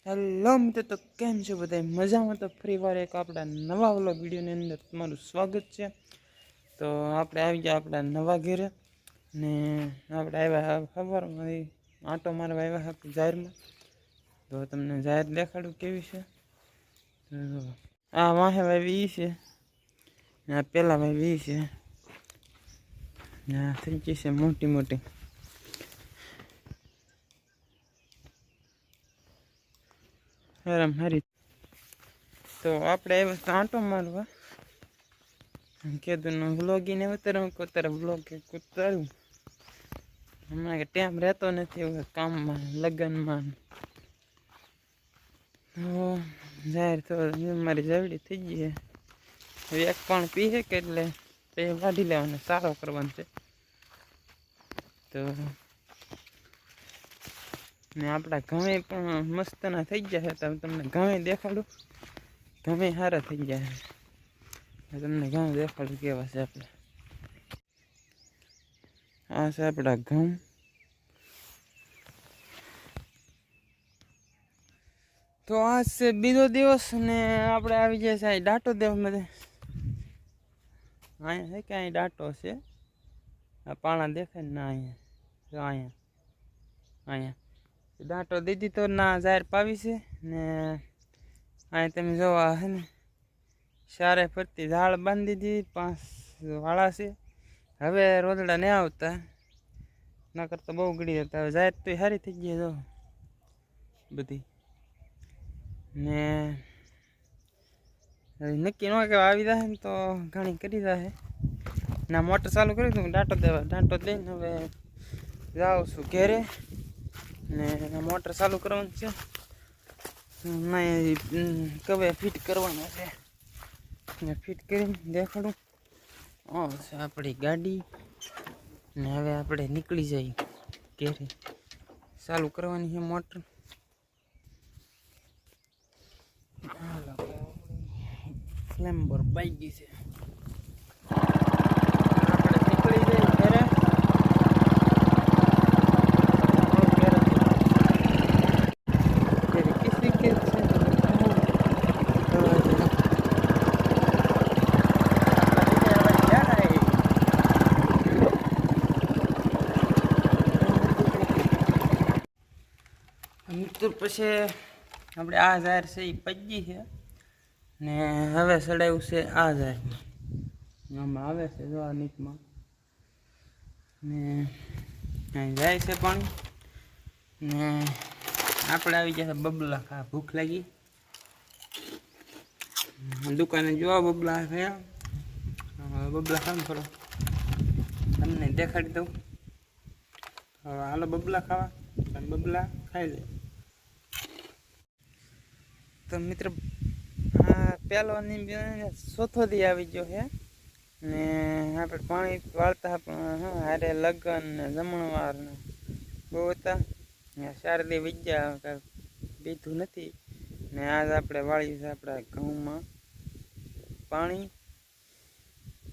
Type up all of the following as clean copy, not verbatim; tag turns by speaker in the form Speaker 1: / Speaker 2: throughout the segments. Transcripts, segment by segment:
Speaker 1: Hello મિત્રો, તો કેમ છો બધા? મજામાં? તો ફરી વાર એક આપણા નવા વ્લોગ વિડીયોની અંદર તમારું સ્વાગત છે. તો આપણે આવી ગયા આપણા નવા ઘરે ને આપણે આવ્યા સવારમાં આંટો મારવા આવ્યા હતા જાહેરમાં. તો તમને જાહેર દેખાડું કેવી છે. આ વાહે વાવી ઈ છે ને આ પેલા વાવી ઈ છે ને આ થઈ ગઈ છે મોટી મોટી. હારી તો આપણે આવ્યા તો આંટો મારવા કીધું વ્લોગીને ઉતાર વ્લોગ ઉતાર્યું. હમણાં કે ટાઈમ રહેતો નથી કામમાં લગ્નમાં. જાહેર તો મારી જવડી થઈ ગઈ છે. એક પણ પીએ કે એટલે તે વાઢી લેવાનો સારો કરવાનો છે. તો ને આપણા ઘઉં પણ મસ્તના થઈ ગયા છે. તો તમને ઘઉં દેખાડું. ઘઉં સારા થઈ ગયા છે. તમને ઘઉં દેખાડું કેવા છે આપણે. આ છે આપણા ઘઉં. તો આજ છે બીજો દિવસ ને આપણે આવી ગયા છે અહીં ડાટો દેવા બધે. અહીંયા છે કે અહીં ડાટો છે. આ પાણા દેખાય ને અહીંયા અહીંયા ડાટો દીધી તો ના જાહેર પાવી છે ને અહીં તમે જોવા હે ને સારે ફરતી ઝાડ બાંધી દીધી 5 વાળા છે. હવે રોદડા નહીં આવતા, નકર તો બહુ ગળી હતા. હવે જાહેર તો સારી થઈ ગઈ જો બધી ને નક્કી ન કે આવી જાય ને તો ઘણી કરી જાય. ના મોટર ચાલુ કરી દઉં ડાટો દેવા. ડાટો દઈને હવે જાઉં છું ઘેરે ને મોટર ચાલુ કરવાનું છે. કવે ફિટ કરવાના છે ને ફિટ કરીને દેખાડું. છે આપણી ગાડી ને હવે આપણે નીકળી જઈએ ઘેરે. ચાલુ કરવાની છે મોટર. ફ્લેમ્બર બાઈ ગઈ છે. આપણે નીકળી જઈએ ઘરે. તો પછી આપણે આ જાહેર છે એ પજી છે ને હવે ચડાવ્યું છે આ જાહેરમાં. આમાં આવે છે જો આ નીચમાં ને અહીં જાય છે પાણી ને આપણે આવી ગયા બબલા ખા. ભૂખ લાગી. દુકાને જોવા બબલા થયા. બબલા ખામ થોડો તમને દેખાડી દઉં. હવે હાલો બબલા ખાવા. બબલા ખાઈ લે. તો મિત્ર આ પહેલોની ચોથો દી આવી ગયો છે ને આપણે પાણી વાળતા પણ હારે લગ્ન ને જમણવાર ને બહુ હતા. 4 દી વિજ્યા બીધું નથી ને આજ આપણે વાળ્યું છે આપણા ઘઉંમાં પાણી.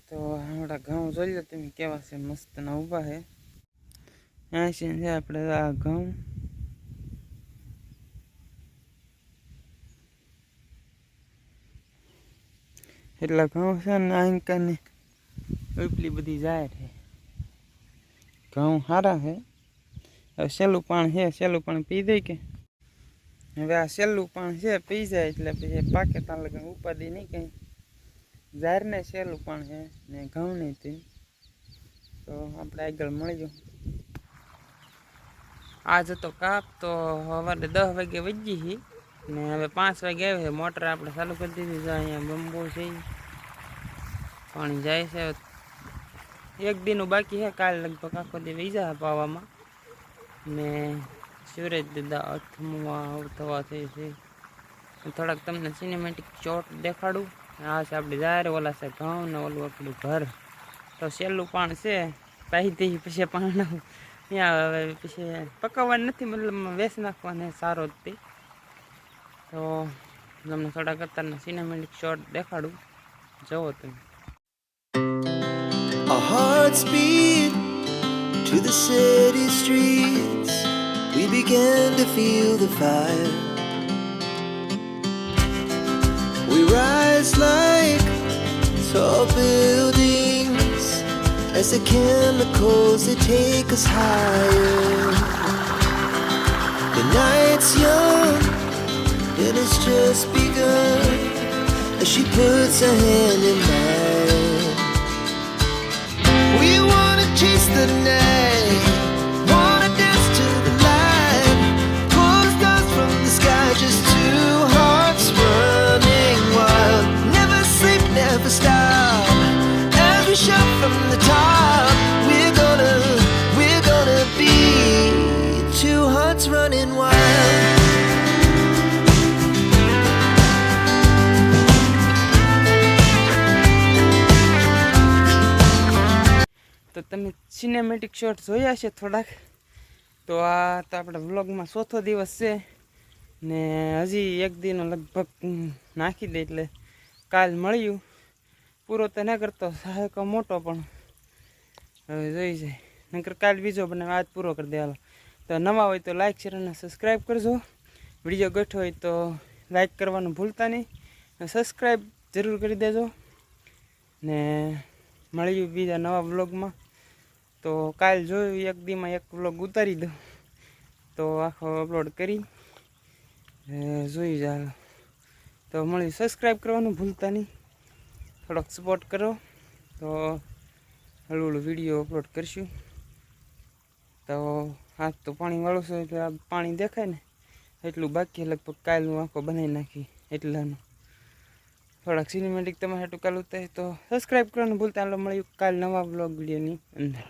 Speaker 1: તો આપણા ઘઉં જોઈ લો તમે કેવા છે, મસ્ત ના ઊભા છે. છે આપણે આ ઘઉં. એટલા ઘઉં છે ને આંકાને એટલી બધી જાય છે. ઘઉં સારા છે. હવે સહેલું પાણી છે, સહેલું પાણી પી દઈ કે હવે આ સહેલું પાણી છે પી જાય એટલે પછી પાકે ત્યાં લગન ઉપાધિ નહીં કંઈ. ઝારને સહેલું પાણી છે ને ઘઉં નહીં તે. તો આપણે આગળ મળીશું. આજ હતો કાપ તો સવારે 10 વાગે વજી છે ને હવે 5 વાગે આવે છે. મોટર આપણે ચાલુ કરી દીધી છે. અહીંયા બંબો છે, પાણી જાય છે. એક દીનું બાકી છે. કાલે લગભગ આખો દી વહી જાય પાવામાં ને સૂરજ દાદા અથમવા થવા થઈ છે. થોડાક તમને સિનેમેટિક શોટ દેખાડું. આ છે આપણે જાહેર, ઓલા છે ઘઉં ને ઓલું આપણું ઘર. તો સહેલું પાણી છે પાઈ દઈએ પછી પાણી ત્યાં હવે પછી પકાવવાનું નથી, મતલબ વેસ નાખવાને સારો જ તે. તો તમને થોડાક અત્યારના સિનેમેટિક શોટ દેખાડું, જુઓ તમે.
Speaker 2: Our hearts beat to the city streets. We began to feel the fire. rise like tall buildings as the chemicals they take us higher. The night's young and it's just begun as she puts her hand in mine. We wanna chase the night, wanna dance to the light, pull the stars from the sky, just two hearts running wild. Never sleep, never stop, as we shout from the top. We're gonna be two hearts running wild.
Speaker 1: તો તમે cinematic shot જોયા છે થોડાક. તો આ તો આપણા વ્લોગમાં ચોથો દિવસ છે ને હજી એક દિનો લગભગ નાખી દે એટલે કાલ મળ્યું. પૂરો તો ના કરતો સહાયકો મોટો પણ હવે જોઈ જાય, નકર કાલ બીજો બનાવે, આજ પૂરો કરી દેવાનો. તો નવા હોય તો લાઇક શેર અને સબસ્ક્રાઈબ કરજો. વિડીયો ગઠો હોય તો લાઇક કરવાનું ભૂલતા નહીં, સબસ્ક્રાઈબ જરૂર કરી દેજો. ને મળ્યું બીજા નવા વ્લોગમાં. તો કાલ જોયું એક દીમાં એક વ્લોગ ઉતારી દો તો આખો અપલોડ કરી જોઈ જાય. તો મળ્યું, સબસ્ક્રાઈબ કરવાનું ભૂલતા નહીં, થોડોક સપોર્ટ કરો તો હળવું હળવું વિડીયો અપલોડ કરશું. તો હાથ તો પાણીવાળું છે એટલે આ પાણી દેખાય ને એટલું બાકી, લગભગ કાલનું આખો બનાવી નાખી એટલાનું. થોડાક સિનેમેટિક તમારે હાટું કાલ ઉતારી તો સબસ્ક્રાઈબ કરવાનું ભૂલતા. મળ્યું કાલ નવા વ્લોગ વિડીયોની અંદર.